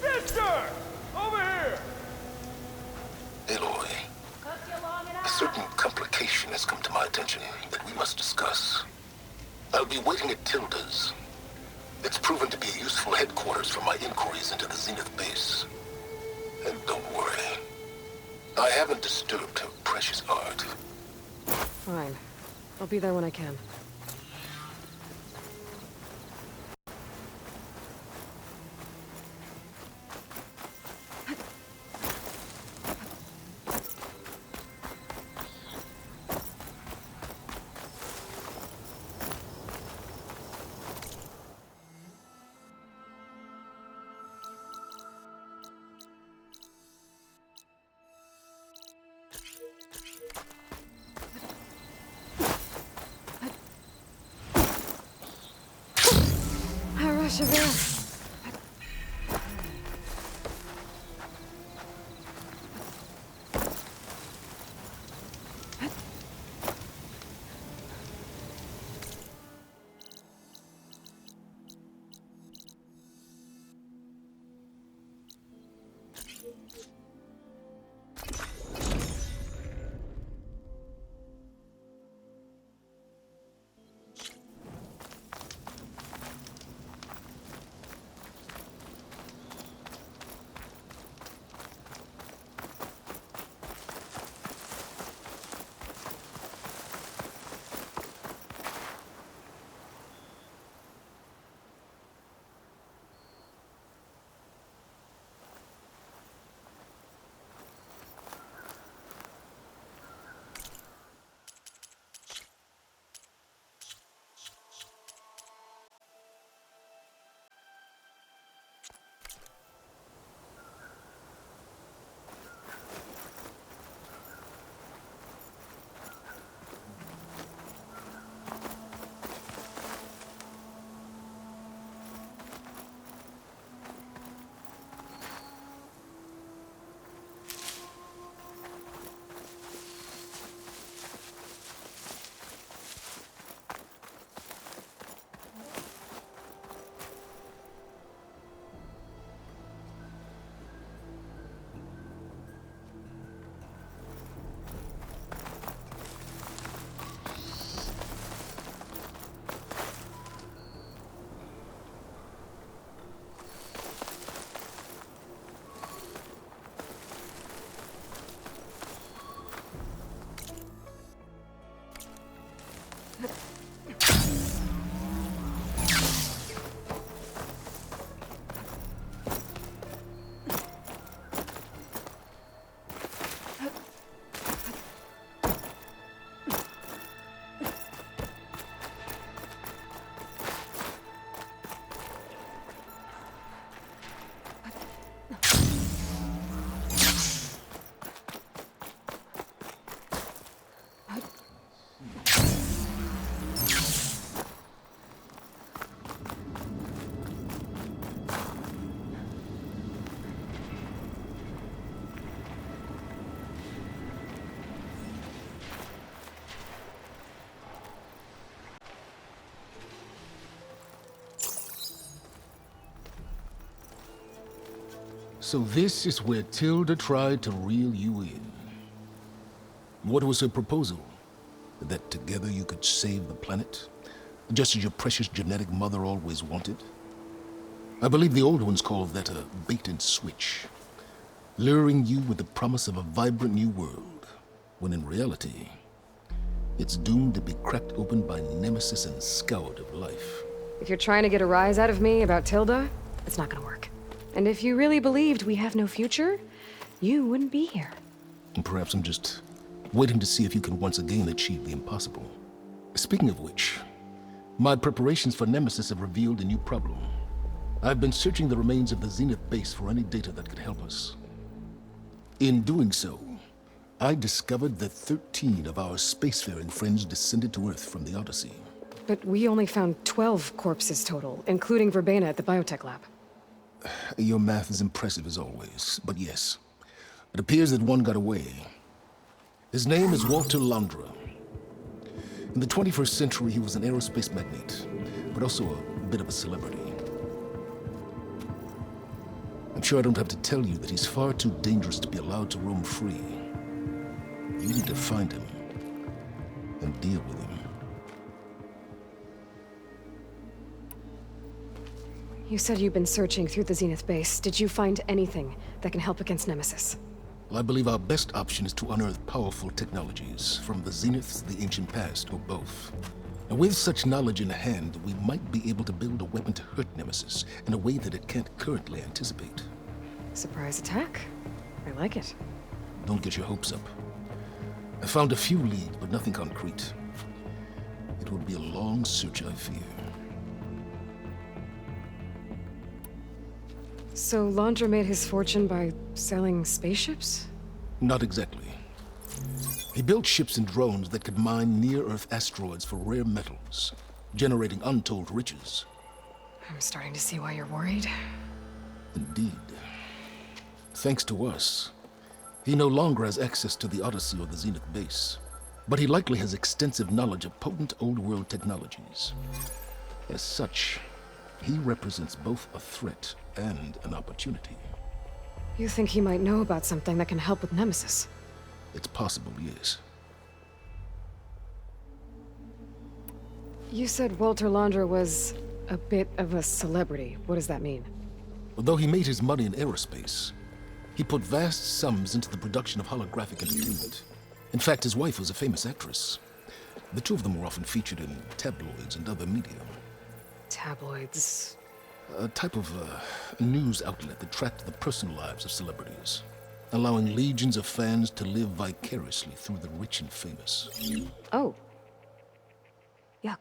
Mister! Over here! Aloy, a certain complication has come to my attention that we must discuss. I'll be waiting at Tilda's. It's proven to be a useful headquarters for my inquiries into the Zenith base. And don't worry, I haven't disturbed her precious art. Fine. I'll be there when I can. Shavir. So this is where Tilda tried to reel you in. What was her proposal? That together you could save the planet? Just as your precious genetic mother always wanted? I believe the old ones called that a bait and switch. Luring you with the promise of a vibrant new world, when in reality, it's doomed to be cracked open by Nemesis and scoured of life. If you're trying to get a rise out of me about Tilda, it's not gonna work. And if you really believed we have no future, you wouldn't be here. And perhaps I'm just waiting to see if you can once again achieve the impossible. Speaking of which, my preparations for Nemesis have revealed a new problem. I've been searching the remains of the Zenith base for any data that could help us. In doing so, I discovered that 13 of our spacefaring friends descended to Earth from the Odyssey. But we only found 12 corpses total, including Verbena at the biotech lab. Your math is impressive as always, but yes. It appears that one got away. His name is Walter Londra. In the 21st century, he was an aerospace magnate, but also a bit of a celebrity. I'm sure I don't have to tell you that he's far too dangerous to be allowed to roam free. You need to find him and deal with him. You said you've been searching through the Zenith base. Did you find anything that can help against Nemesis? Well, I believe our best option is to unearth powerful technologies from the Zeniths, the ancient past, or both. And with such knowledge in hand, we might be able to build a weapon to hurt Nemesis in a way that it can't currently anticipate. Surprise attack? I like it. Don't get your hopes up. I found a few leads, but nothing concrete. It would be a long search, I fear. So Londra made his fortune by selling spaceships? Not exactly. He built ships and drones that could mine near-Earth asteroids for rare metals, generating untold riches. I'm starting to see why you're worried. Indeed. Thanks to us, he no longer has access to the Odyssey or the Zenith base, but he likely has extensive knowledge of potent old-world technologies. As such, he represents both a threat and an opportunity. You think he might know about something that can help with Nemesis? It's possible, yes. You said Walter Londra was a bit of a celebrity. What does that mean? Although he made his money in aerospace, he put vast sums into the production of holographic entertainment. In fact, his wife was a famous actress. The two of them were often featured in tabloids and other media. Tabloids? A type of news outlet that tracked the personal lives of celebrities, allowing legions of fans to live vicariously through the rich and famous. Oh. Yuck.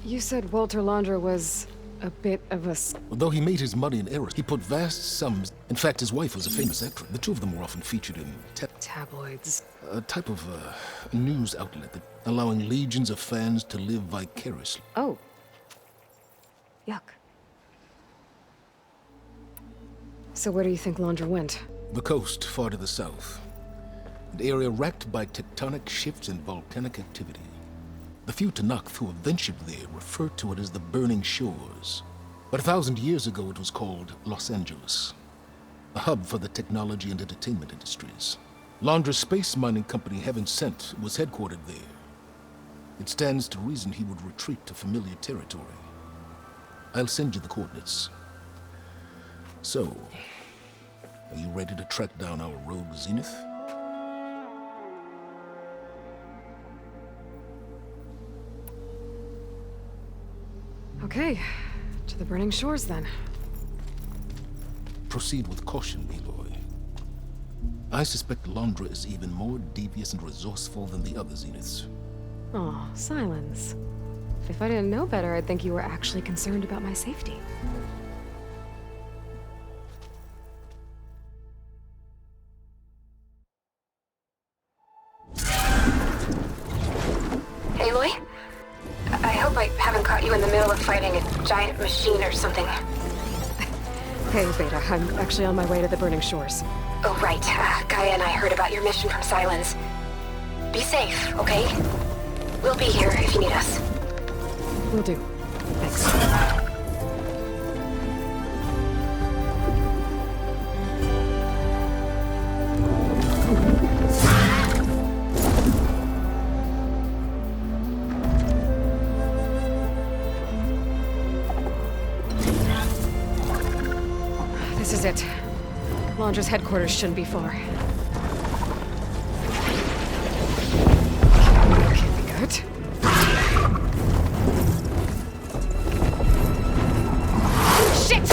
You said Walter Londra was a bit of a... Although he made his money in aerospace, he put vast sums... In fact, his wife was a famous actress. The two of them were often featured in tabloids. A type of news outlet that allowing legions of fans to live vicariously. Oh. Yuck. So where do you think Londra went? The coast, far to the south. An area racked by tectonic shifts and volcanic activity. The few Tenakth who have ventured there refer to it as the Burning Shores. But 1,000 years ago it was called Los Angeles, a hub for the technology and entertainment industries. Londra's space mining company, Heaven Sent, was headquartered there. It stands to reason he would retreat to familiar territory. I'll send you the coordinates. So, are you ready to track down our rogue Zenith? Okay, to the Burning Shores then. Proceed with caution, Aloy. I suspect Londra is even more devious and resourceful than the other Zeniths. Aw, Silence. If I didn't know better, I'd think you were actually concerned about my safety. Aloy? I hope I haven't caught you in the middle of fighting a giant machine or something. Hey, Beta, I'm actually on my way to the Burning Shores. Oh, right. Gaia and I heard about your mission from Silence. Be safe, okay? We'll be here if you need us. Will do. Thanks. This is it. Londra's headquarters shouldn't be far. Can't be good. Shit!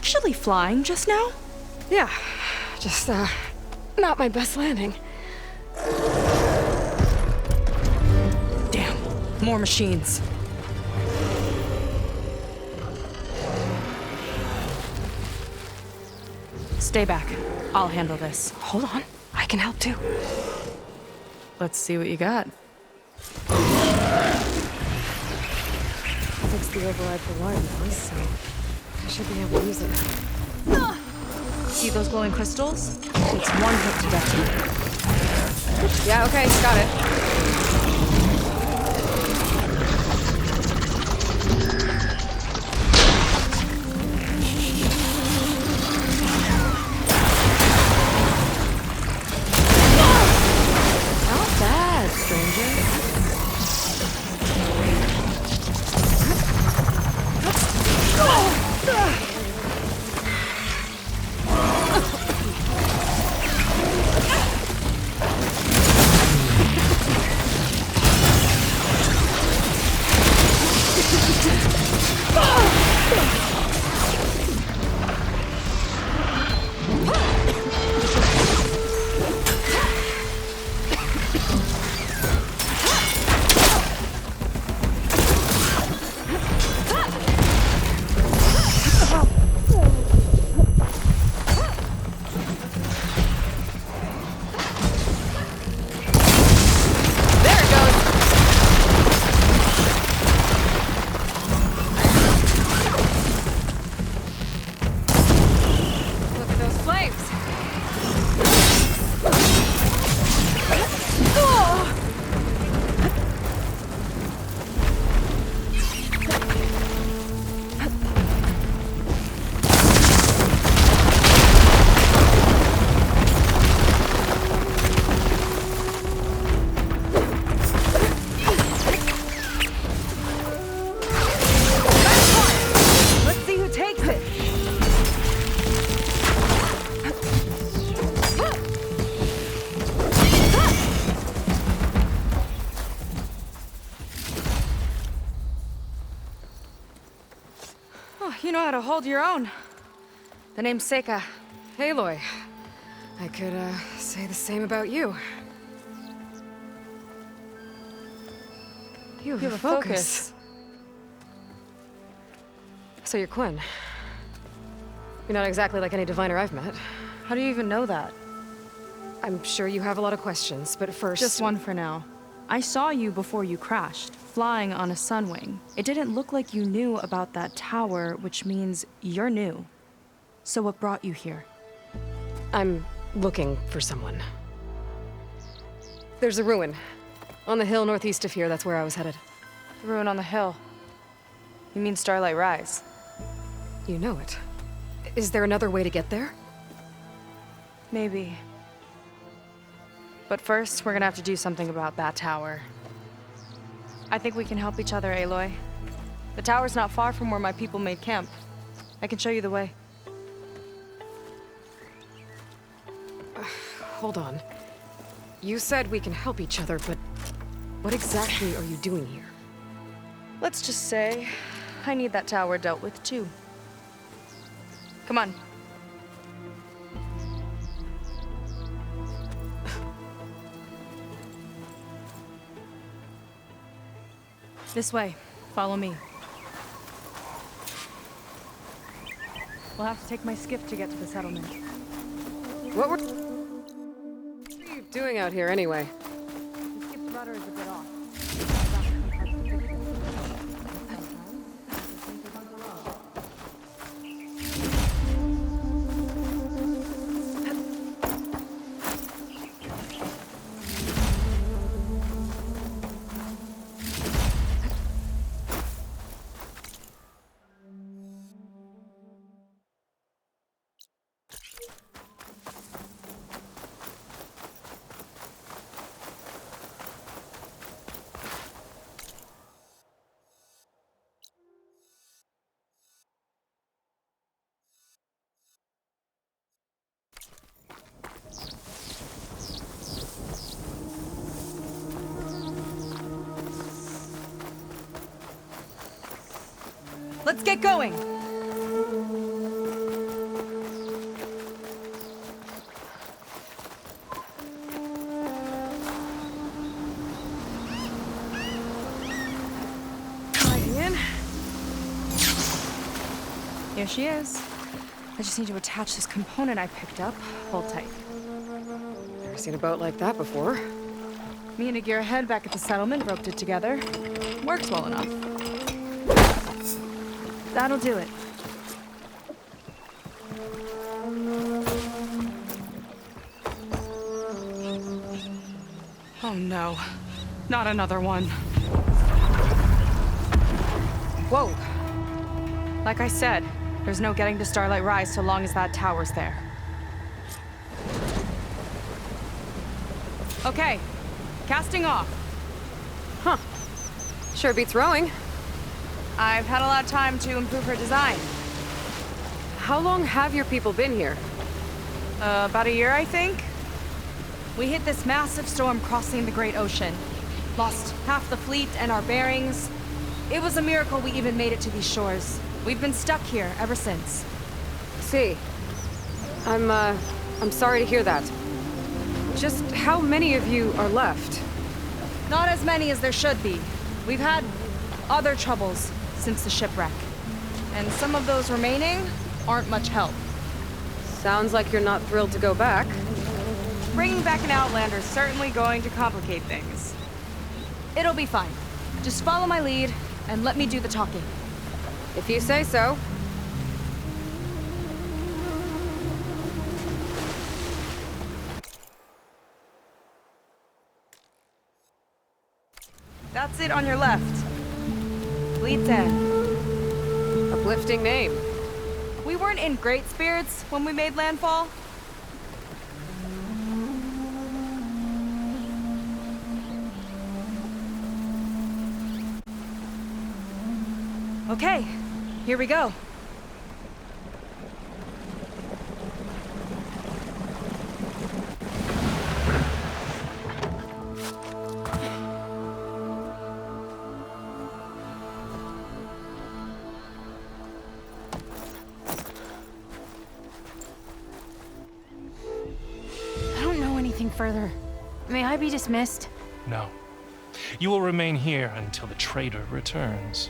actually flying just now? Yeah, just, not my best landing. Damn, more machines. Stay back. I'll handle this. Hold on, I can help too. Let's see what you got. Fix the override for water noise, so I should be able to use it now. See those glowing crystals? It's one hit to detonate. Yeah, okay, got it. Not bad, stranger. There it goes. Look at those flames. Let's see who takes it. Oh, you know how to hold your own. The name's Seika. Aloy, I could, say the same about you. You have a focus. So you're Quinn. You're not exactly like any diviner I've met. How do you even know that? I'm sure you have a lot of questions, but first... Just one for now. I saw you before you crashed, flying on a sunwing. It didn't look like you knew about that tower, which means you're new. So what brought you here? I'm looking for someone. There's a ruin. On the hill northeast of here, that's where I was headed. The ruin on the hill. You mean Starlight Rise? You know it. Is there another way to get there? Maybe. But first, we're gonna have to do something about that tower. I think we can help each other, Aloy. The tower's not far from where my people made camp. I can show you the way. Hold on. You said we can help each other, but what exactly are you doing here? Let's just say, I need that tower dealt with too. Come on. This way. Follow me. We'll have to take my skiff to get to the settlement. What are you doing out here anyway? The skiff's rudder is a bit off. Let's get going! Here she is. I just need to attach this component I picked up. Hold tight. Never seen a boat like that before. Me and a gearhead back at the settlement roped it together. Works well enough. That'll do it. Oh no. Not another one. Whoa. Like I said, there's no getting to Starlight Rise so long as that tower's there. Okay. Casting off. Huh. Sure beats rowing. I've had a lot of time to improve her design. How long have your people been here? About a year, I think. We hit this massive storm crossing the Great Ocean. Lost half the fleet and our bearings. It was a miracle we even made it to these shores. We've been stuck here ever since. See. I'm sorry to hear that. Just how many of you are left? Not as many as there should be. We've had other troubles since the shipwreck. And some of those remaining aren't much help. Sounds like you're not thrilled to go back. Bringing back an Outlander is certainly going to complicate things. It'll be fine. Just follow my lead and let me do the talking. If you say so. That's it on your left. Lead 10. Uplifting name. We weren't in great spirits when we made landfall. Okay, here we go. I don't know anything further. May I be dismissed? No. You will remain here until the traitor returns.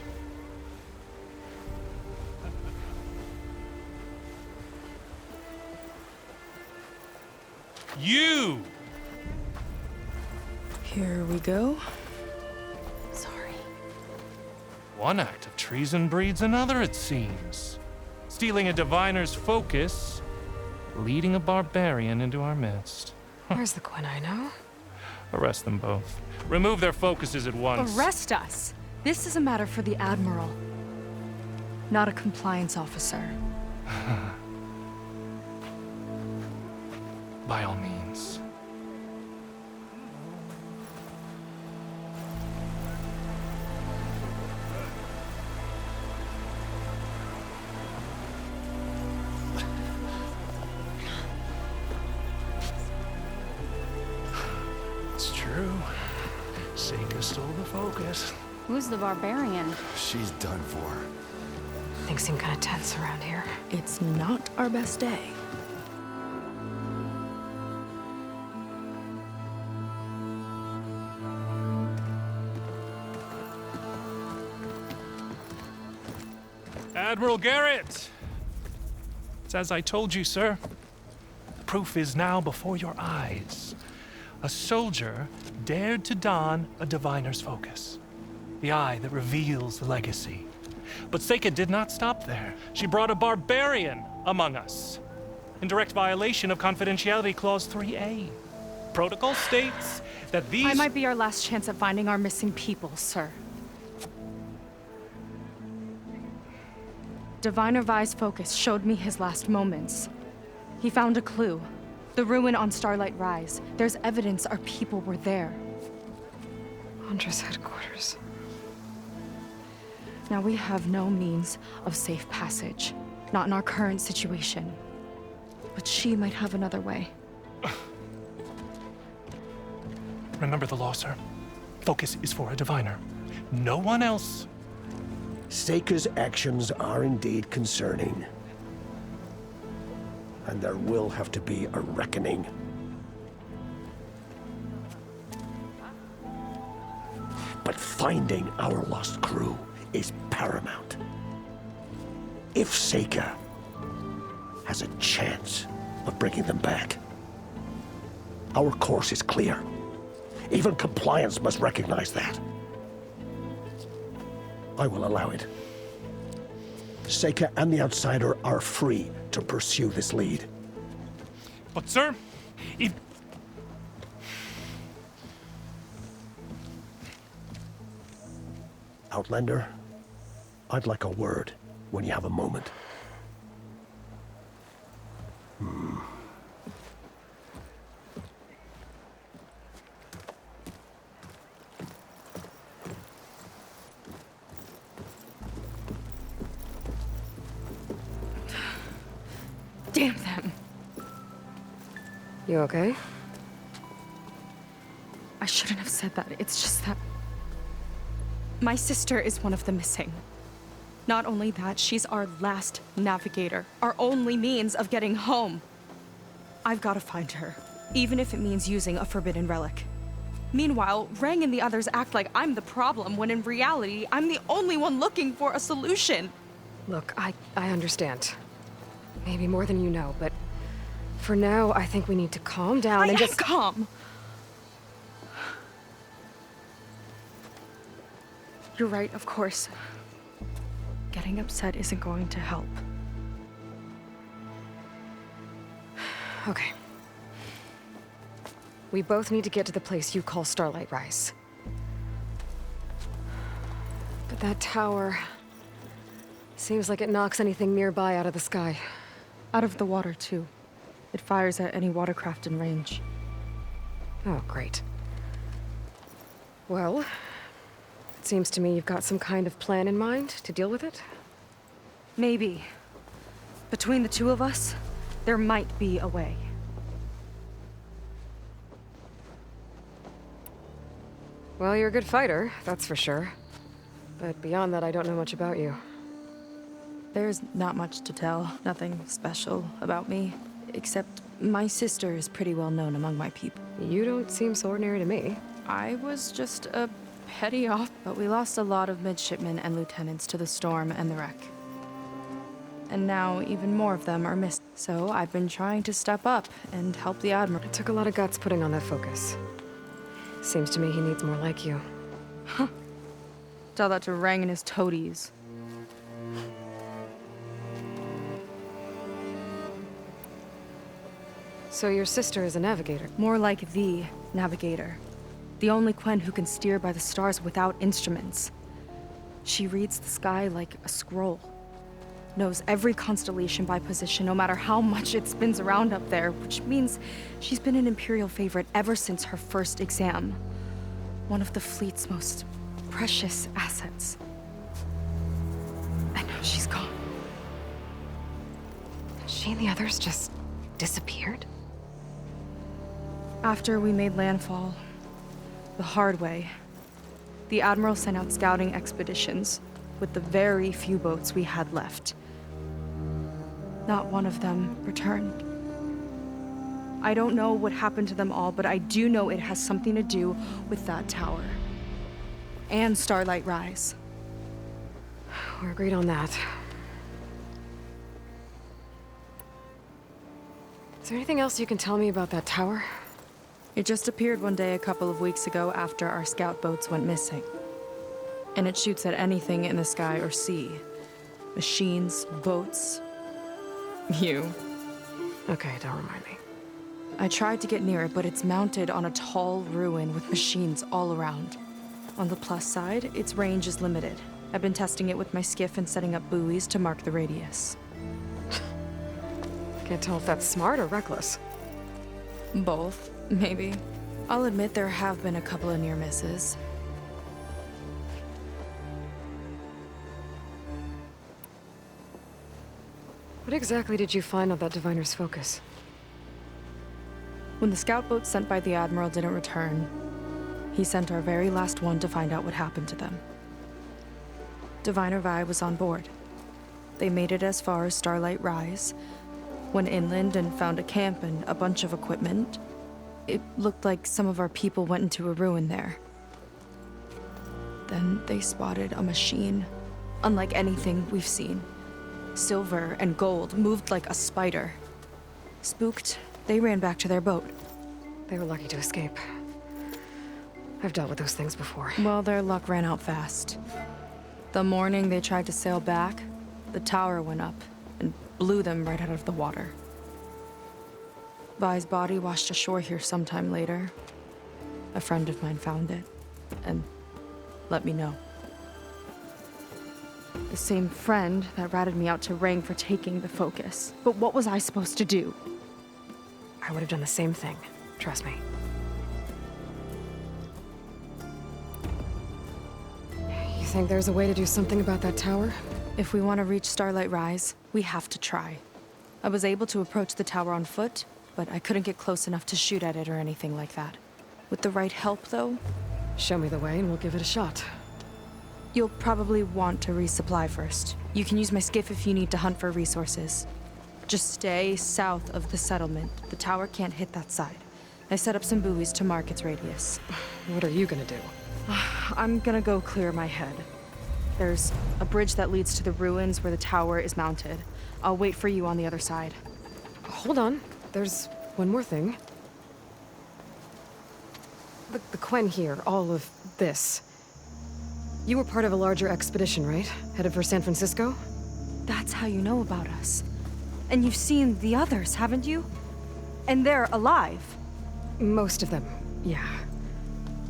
You! Here we go. Sorry. One act of treason breeds another, it seems. Stealing a diviner's focus, leading a barbarian into our midst. Where's the Quinino? Arrest them both. Remove their focuses at once. Arrest us. This is a matter for the Admiral, not a compliance officer. By all means. It's true. Seika stole the focus. Who's the barbarian? She's done for. Things seem kind of tense around here. It's not our best day. Admiral Garrett! It's as I told you, sir. The proof is now before your eyes. A soldier dared to don a diviner's focus. The eye that reveals the legacy. But Seika did not stop there. She brought a barbarian among us. In direct violation of Confidentiality Clause 3A. Protocol states that these... I might be our last chance at finding our missing people, sir. Diviner Vi's focus showed me his last moments. He found a clue. The ruin on Starlight Rise. There's evidence our people were there. Huntress headquarters. Now we have no means of safe passage. Not in our current situation. But she might have another way. Remember the law, sir. Focus is for a diviner. No one else. Seika's actions are indeed concerning. And there will have to be a reckoning. But finding our lost crew is paramount. if Seika has a chance of bringing them back. Our course is clear. Even compliance must recognize that. I will allow it. Seika and the Outsider are free to pursue this lead. But, sir, if... Outlander, I'd like a word when you have a moment. Damn them. You okay? I shouldn't have said that. It's just that my sister is one of the missing. Not only that, she's our last navigator, our only means of getting home. I've got to find her, even if it means using a forbidden relic. Meanwhile, Rang and the others act like I'm the problem, when in reality, I'm the only one looking for a solution. Look, I understand. Maybe more than you know, but for now, I think we need to calm down I and am just... calm. You're right, of course. Getting upset isn't going to help. Okay. We both need to get to the place you call Starlight Rise. But that tower... seems like it knocks anything nearby out of the sky. Out of the water, too. It fires at any watercraft in range. Oh, great. Well, it seems to me you've got some kind of plan in mind to deal with it. Maybe. Between the two of us, there might be a way. Well, you're a good fighter, that's for sure. But beyond that, I don't know much about you. There's not much to tell. Nothing special about me. Except my sister is pretty well known among my people. You don't seem so ordinary to me. I was just a petty off, but we lost a lot of midshipmen and lieutenants to the storm and the wreck. And now even more of them are missing. So I've been trying to step up and help the Admiral. It took a lot of guts putting on that focus. Seems to me he needs more like you. Tell that to Rang and his toadies. So your sister is a navigator? More like the navigator. The only Quen who can steer by the stars without instruments. She reads the sky like a scroll. Knows every constellation by position, no matter how much it spins around up there, which means she's been an Imperial favorite ever since her first exam. One of the fleet's most precious assets. And now she's gone. She and the others just disappeared? After we made landfall, the hard way, the Admiral sent out scouting expeditions with the very few boats we had left. Not one of them returned. I don't know what happened to them all, but I do know it has something to do with that tower. And Starlight Rise. We're agreed on that. Is there anything else you can tell me about that tower? It just appeared one day a couple of weeks ago after our scout boats went missing. And it shoots at anything in the sky or sea. Machines, boats. You. Okay, don't remind me. I tried to get near it, but it's mounted on a tall ruin with machines all around. On the plus side, its range is limited. I've been testing it with my skiff and setting up buoys to mark the radius. Can't tell if that's smart or reckless. Both, maybe. I'll admit there have been a couple of near misses. What exactly did you find on that Diviner's focus? When the scout boat sent by the Admiral didn't return, he sent our very last one to find out what happened to them. Diviner Vi was on board. They made it as far as Starlight Rise, went inland and found a camp and a bunch of equipment. It looked like some of our people went into a ruin there. Then they spotted a machine, unlike anything we've seen. silver and gold, moved like a spider. Spooked, they ran back to their boat. They were lucky to escape. I've dealt with those things before. Well, their luck ran out fast. The morning they tried to sail back, the tower went up and blew them right out of the water. Vi's body washed ashore here sometime later. A friend of mine found it and let me know. The same friend that ratted me out to Rang for taking the focus. But what was I supposed to do? I would have done the same thing. Trust me. You think there's a way to do something about that tower? If we want to reach Starlight Rise, we have to try. I was able to approach the tower on foot, but I couldn't get close enough to shoot at it or anything like that. With the right help, though, Show me the way and we'll give it a shot. you'll probably want to resupply first. You can use my skiff if you need to hunt for resources. Just stay south of the settlement. The tower can't hit that side. I set up some buoys to mark its radius. What are you gonna do? I'm gonna go clear my head. There's a bridge that leads to the ruins where the tower is mounted. I'll wait for you on the other side. Hold on. There's one more thing. The Quen here, all of this. You were part of a larger expedition, right? Headed for San Francisco? That's how you know about us. And you've seen the others, haven't you? And they're alive. Most of them, yeah.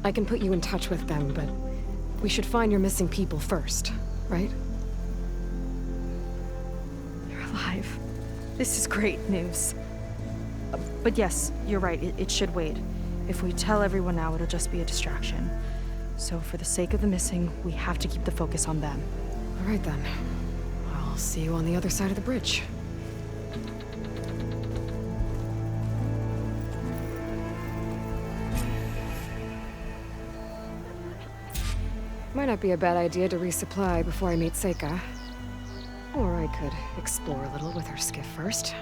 I can put you in touch with them, but we should find your missing people first, right? They're alive. This is great news. But yes, you're right, it should wait. If we tell everyone now, it'll just be a distraction. So for the sake of the missing, we have to keep the focus on them. All right then. I'll see you on the other side of the bridge. Might not be a bad idea to resupply before I meet Seika. Or I could explore a little with her skiff first.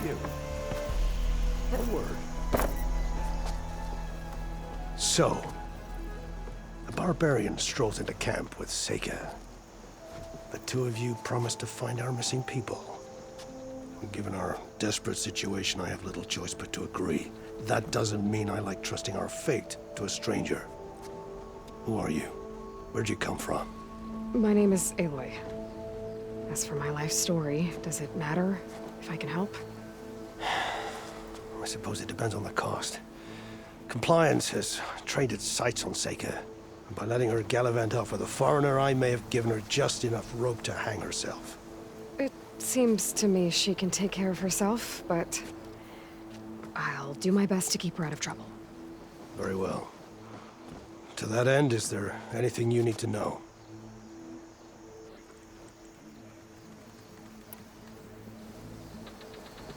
You. A word. So, the barbarian strolls into camp with Seika. The two of you promised to find our missing people. Given our desperate situation, I have little choice but to agree. That doesn't mean I like trusting our fate to a stranger. Who are you? Where'd you come from? My name is Aloy. As for my life story, does it matter if I can help? I suppose it depends on the cost. Compliance has trained its sights on Seika. And by letting her gallivant off with a foreigner, I may have given her just enough rope to hang herself. It seems to me she can take care of herself, but I'll do my best to keep her out of trouble. Very well. To that end, is there anything you need to know?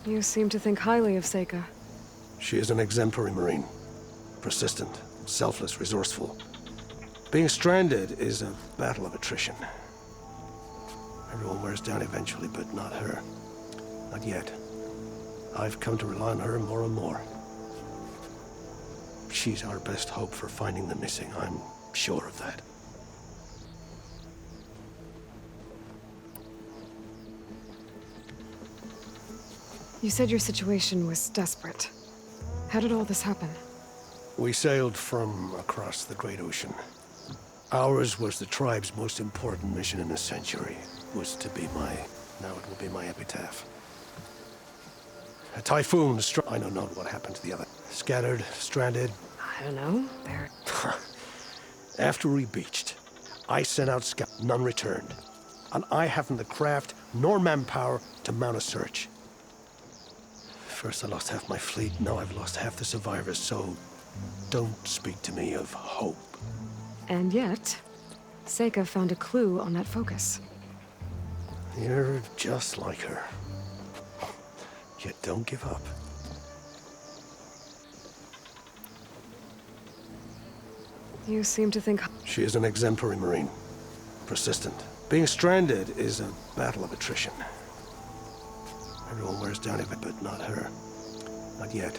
You seem to think highly of Seika. She is an exemplary Marine. Persistent, selfless, resourceful. Being stranded is a battle of attrition. Everyone wears down eventually, but not her. Not yet. I've come to rely on her more and more. She's our best hope for finding the missing, I'm sure of that. You said your situation was desperate. How did all this happen? We sailed from across the Great Ocean. Ours was the tribe's most important mission in a century. Was to be now it will be my epitaph. A typhoon struck. I don't know what happened to the other. Scattered, stranded. I don't know. They're... After we beached, I sent out scouts. None returned. And I haven't the craft nor manpower to mount a search. First I lost half my fleet, now I've lost half the survivors, so don't speak to me of hope. And yet, Seika found a clue on that focus. You're just like her. Yet don't give up. You seem to think... She is an exemplary Marine. Persistent. Being stranded is a battle of attrition. Everyone wears down a bit, but not her. Not yet.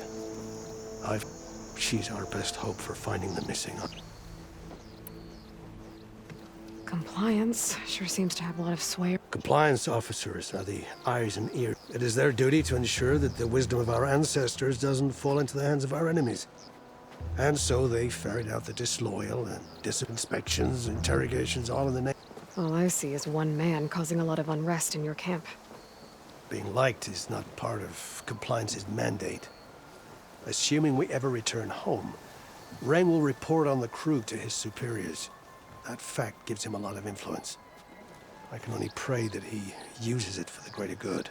She's our best hope for finding the missing. Compliance sure seems to have a lot of sway. Compliance officers are the eyes and ears. It is their duty to ensure that the wisdom of our ancestors doesn't fall into the hands of our enemies. And so they ferret out the disloyal and inspections, interrogations, all in the name. All I see is one man causing a lot of unrest in your camp. Being liked is not part of compliance's mandate. Assuming we ever return home, Rang will report on the crew to his superiors. That fact gives him a lot of influence. I can only pray that he uses it for the greater good.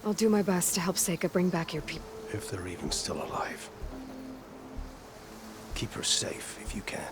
I'll do my best to help Seika bring back your people. If they're even still alive. Keep her safe if you can.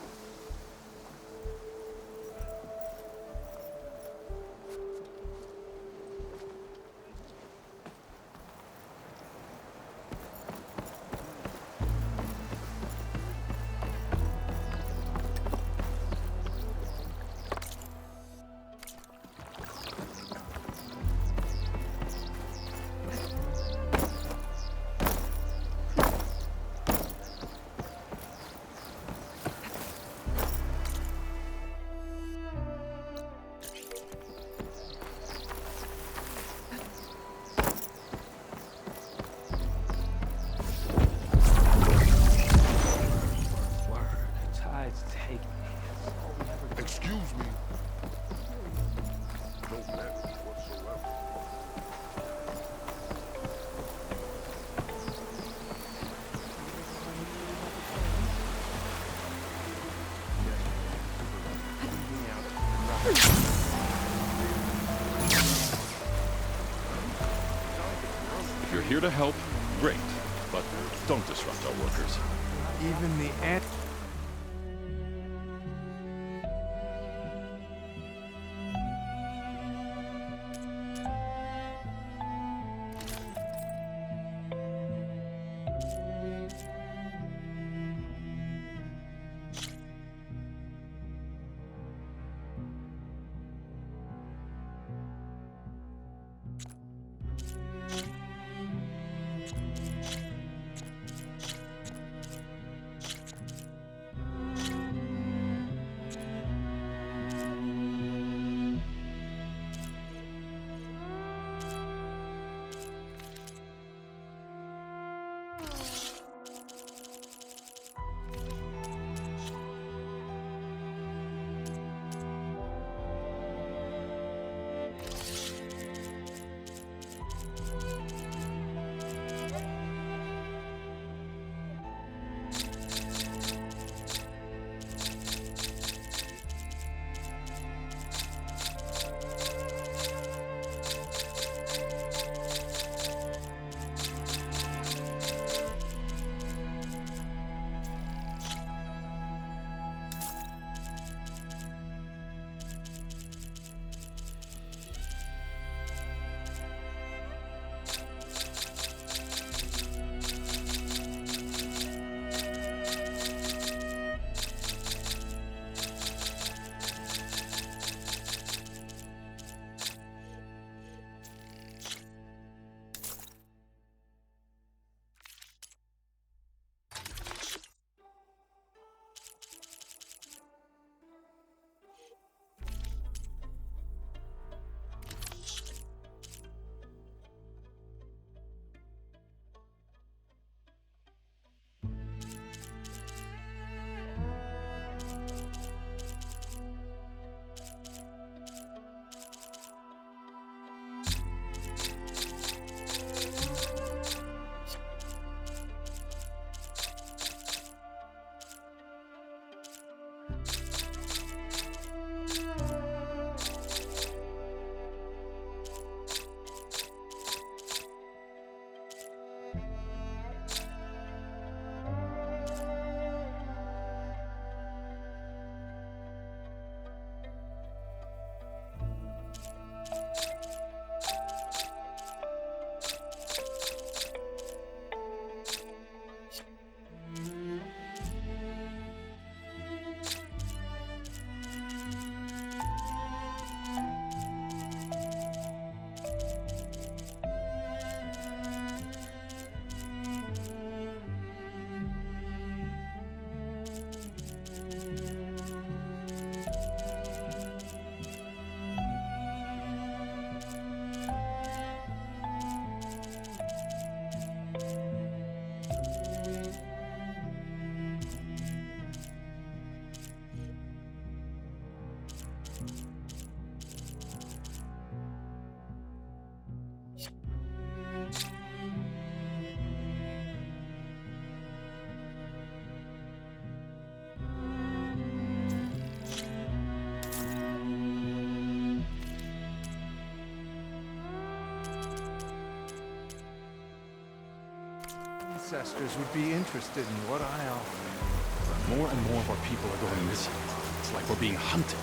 Excuse me. No manners whatsoever. If you're here to help, great, but don't disrupt our workers. Even the ant. ancestors would be interested in what I offer. More and more of our people are going missing. It's like we're being hunted.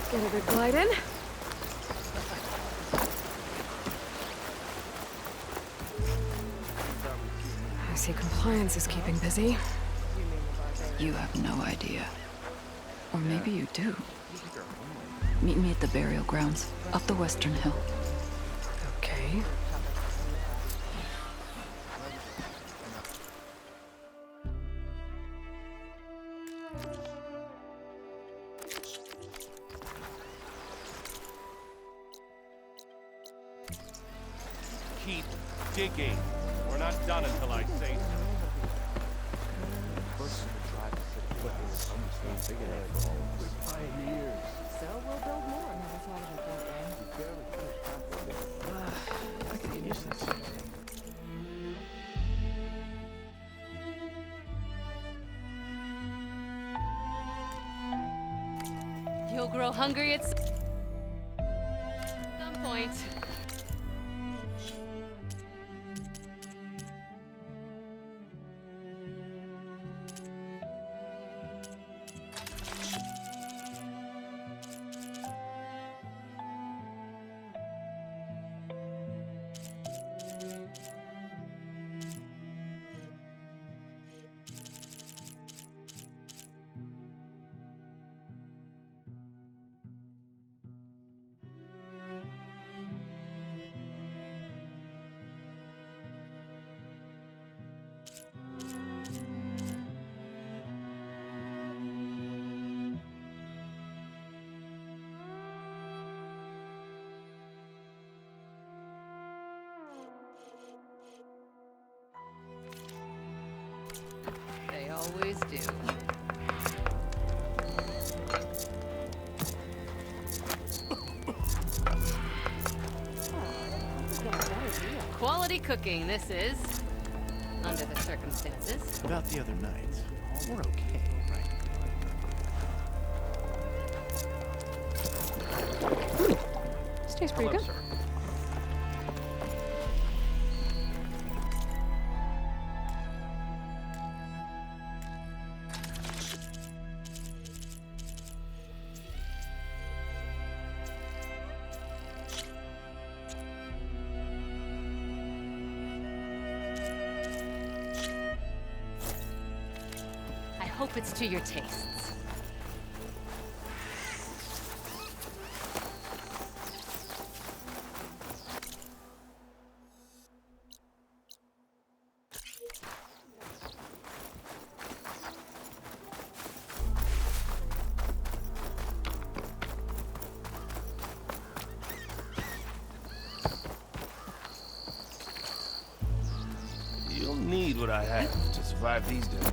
Get a good glide in. I see compliance is keeping busy. You have no idea. Or maybe you do. Meet me at the burial grounds, up the Western Hill. Okay. Keep digging. We're not done until I say so. So we'll build more. Never thought of it that way. I could get used to this. You'll grow hungry at some point. They always do. Quality cooking, this is. Under the circumstances. About the other night, we're okay, right? Stays pretty good. I hope it's to your tastes. You'll need what I have to survive these days.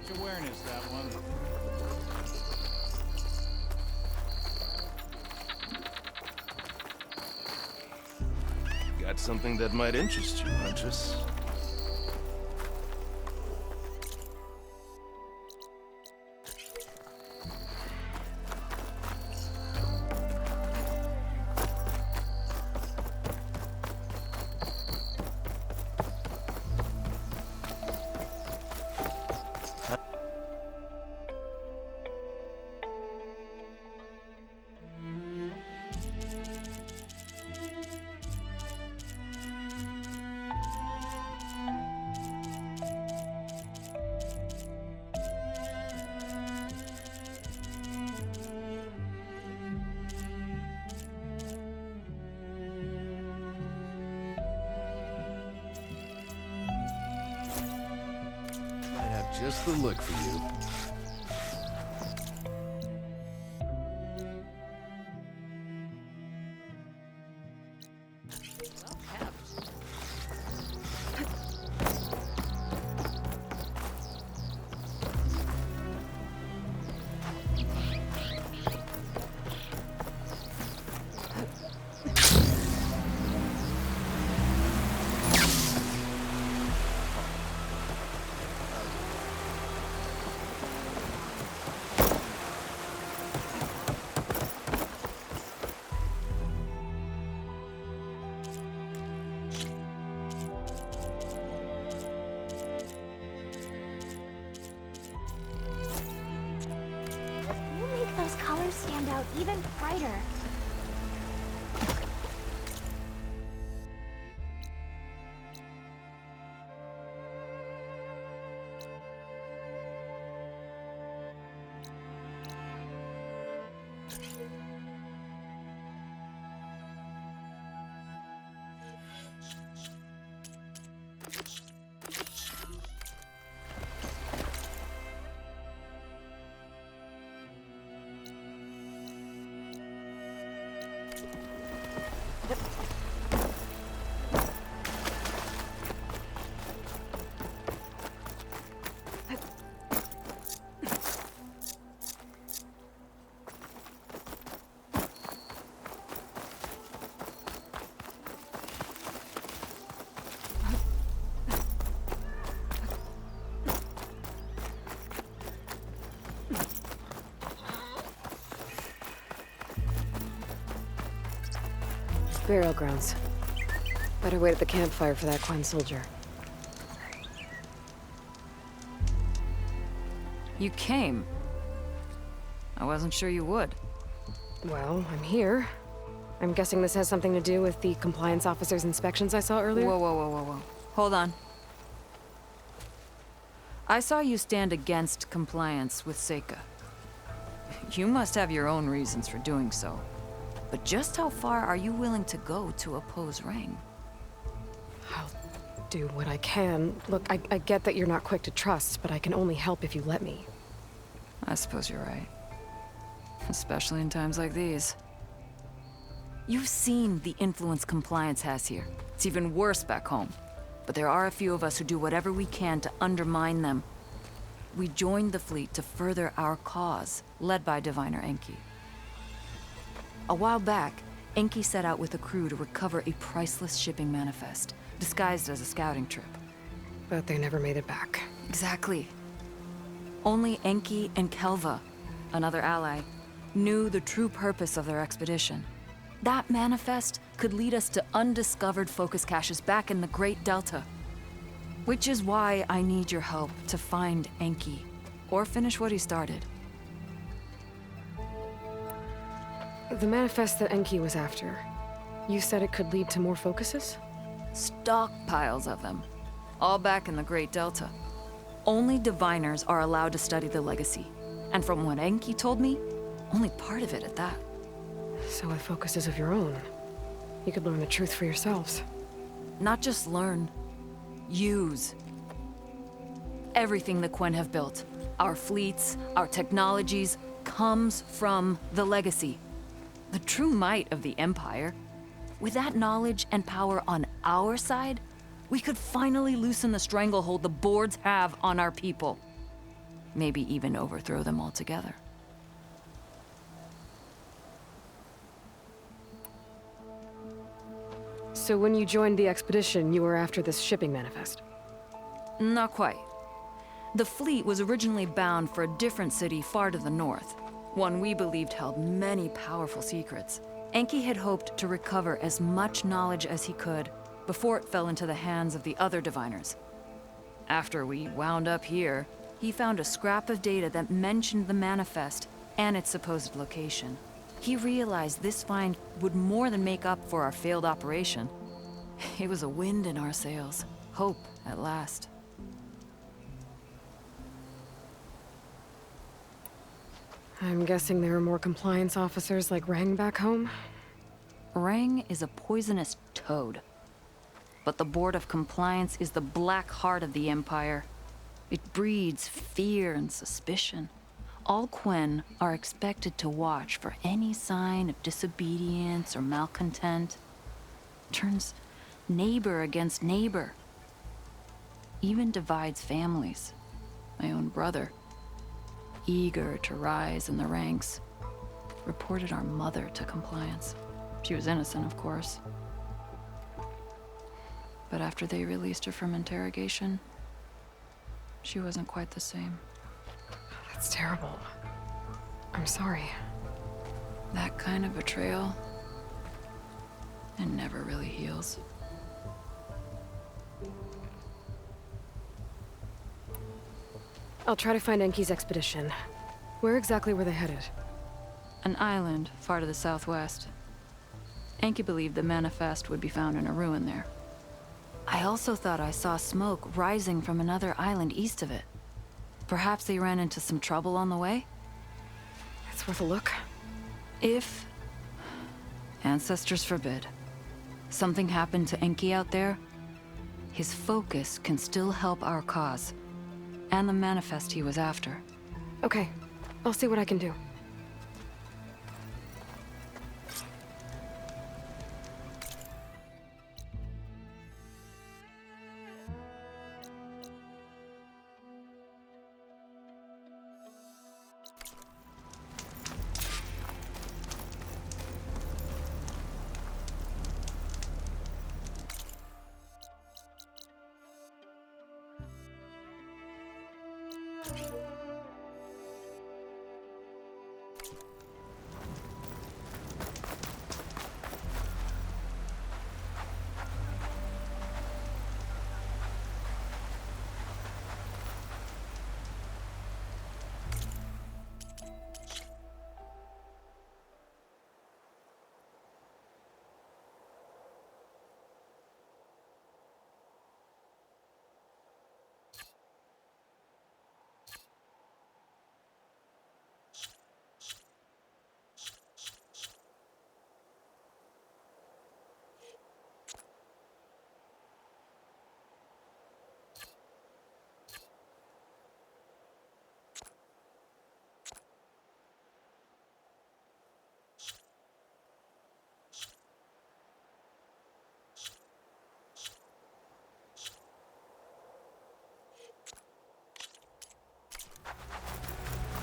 much awareness, that one. Got something that might interest you, Huntress. Just the look for you. Those colors stand out even brighter. Burial grounds. Better wait at the campfire for that Quen soldier. You came. I wasn't sure you would. Well, I'm here. I'm guessing this has something to do with the compliance officer's inspections I saw earlier? Whoa. Hold on. I saw you stand against compliance with Seika. You must have your own reasons for doing so. But just how far are you willing to go to oppose Rang? I'll do what I can. Look, I get that you're not quick to trust, but I can only help if you let me. I suppose you're right. Especially in times like these. You've seen the influence compliance has here. It's even worse back home. But there are a few of us who do whatever we can to undermine them. We joined the fleet to further our cause, led by Diviner Enki. A while back, Enki set out with a crew to recover a priceless shipping manifest, disguised as a scouting trip. But they never made it back. Exactly. Only Enki and Kelva, another ally, knew the true purpose of their expedition. That manifest could lead us to undiscovered focus caches back in the Great Delta. Which is why I need your help to find Enki, or finish what he started. The manifest that Enki was after, you said it could lead to more focuses? Stockpiles of them. All back in the Great Delta. Only diviners are allowed to study the legacy. And from what Enki told me, only part of it at that. So with focuses of your own, you could learn the truth for yourselves. Not just learn. Use. Everything the Quen have built, our fleets, our technologies, comes from the legacy. The true might of the Empire. With that knowledge and power on our side, we could finally loosen the stranglehold the Boards have on our people. maybe even overthrow them altogether. So when you joined the expedition, you were after this shipping manifest? Not quite. The fleet was originally bound for a different city far to the north, one we believed held many powerful secrets. Enki had hoped to recover as much knowledge as he could before it fell into the hands of the other diviners. After we wound up here, he found a scrap of data that mentioned the manifest and its supposed location. He realized this find would more than make up for our failed operation. It was a wind in our sails. Hope, at last. I'm guessing there are more compliance officers like Rang back home? Rang is a poisonous toad. But the Board of Compliance is the black heart of the Empire. It breeds fear and suspicion. All Quen are expected to watch for any sign of disobedience or malcontent. Turns neighbor against neighbor. Even divides families. My own brother, eager to rise in the ranks, reported our mother to Compliance. She was innocent, of course. But after they released her from interrogation, she wasn't quite the same. That's terrible. I'm sorry. That kind of betrayal, it never really heals. I'll try to find Enki's expedition. Where exactly were they headed? An island far to the southwest. Enki believed the manifest would be found in a ruin there. I also thought I saw smoke rising from another island east of it. Perhaps they ran into some trouble on the way? It's worth a look. If, ancestors forbid, something happened to Enki out there, his focus can still help our cause, and the manifest he was after. Okay, I'll see what I can do.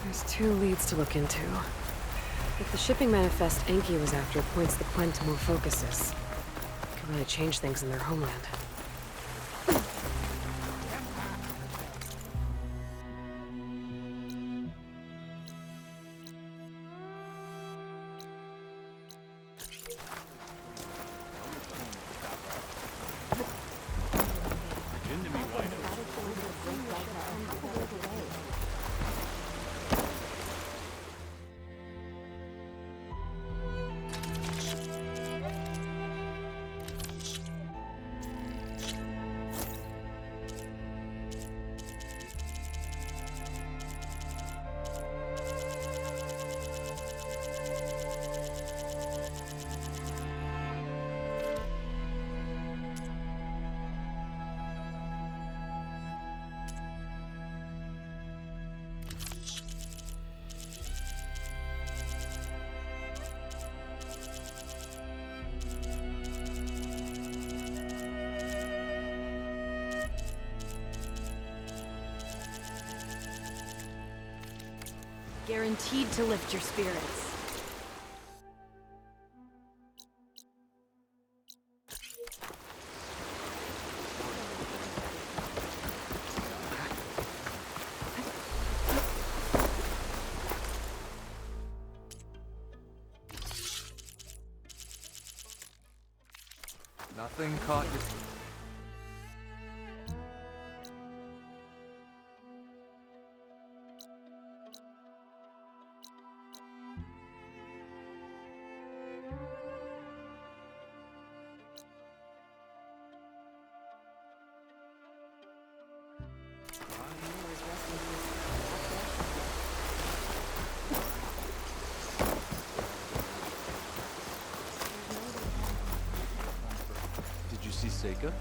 There's 2 leads to look into. If the shipping manifest Enki was after points the Quen to more focuses, it could really change things in their homeland. Guaranteed to lift your spirits. Nothing caught you. Did you see Seika?